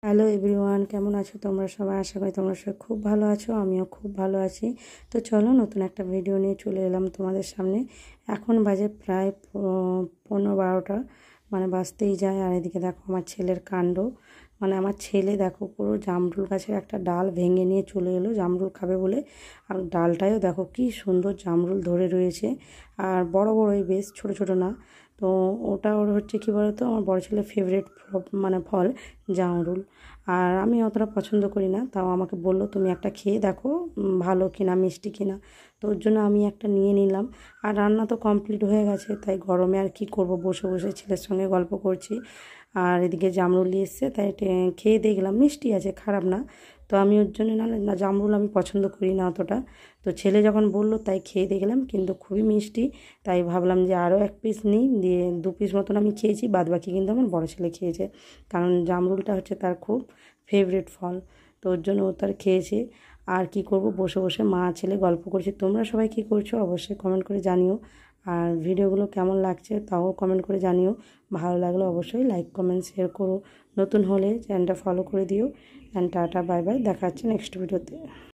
Hello everyone, কেমন আছো তোমরা সবাই? আশা করি তোমরা সবাই খুব ভালো আছো, আমিও খুব ভালো আছি। তো চলো নতুন একটা ভিডিও নিয়ে চলে এলাম তোমাদের সামনে। এখন বাজে প্রায় 11:30, মানে বাজতেই যায়। আর এদিকে দেখো আমার ছেলের কাণ্ড, মানে আমার ছেলে দেখো পুরো জামরুল গাছের একটা ডাল ভেঙে নিয়ে চলে এলো জামরুল খাবে বলে। আর ডালটায়ও দেখো কি সুন্দর জামরুল ধরে রয়েছে, আর বড় বড়ই বেশ, ছোট ছোট না। তো ওটা ওর হচ্ছে কী বলতো, আমার বড় ছেলের ফেভারিট মানে ফল জামরুল। আর আমি অতটা পছন্দ করি না, তাও আমাকে বললো তুমি একটা খেয়ে দেখো ভালো কিনা, মিষ্টি কিনা। তো ওর জন্য আমি একটা নিয়ে নিলাম। আর রান্না তো কমপ্লিট হয়ে গেছে, তাই গরমে আর কি করব, বসে বসে ছেলের সঙ্গে গল্প করছি। আর এদিকে জামরুল এসছে, তাই খেয়ে দেখলাম মিষ্টি আছে, খারাপ না। তো আমি ওর জন্য না জামরুল আমি পছন্দ করি না অতটা। তো ছেলে যখন বললো তাই খেয়ে দেখলাম, কিন্তু খুবই মিষ্টি। তাই ভাবলাম যে আরও এক পিস নিই, দিয়ে 2 পিস মতন আমি খেয়েছি, বাদবাকি কিন্তু আমার বড় ছেলে খেয়েছে। কারণ জামরুলটা হচ্ছে তার খুব ফেভারিট ফল। তো ওর জন্য ও তার খেয়েছে। আর কি করব, বসে বসে মা ছেলে গল্প করছি। তোমরা সবাই কী করছো অবশ্যই কমেন্ট করে জানিও। আর ভিডিওগুলো কেমন লাগছে তাও কমেন্ট করে জানিও। ভালো লাগলে অবশ্যই লাইক কমেন্ট শেয়ার করো। নতুন হলে চ্যানেলটা ফলো করে দিও। অ্যান্ড টাটা বাই বাই, দেখা হচ্ছে নেক্সট ভিডিওতে।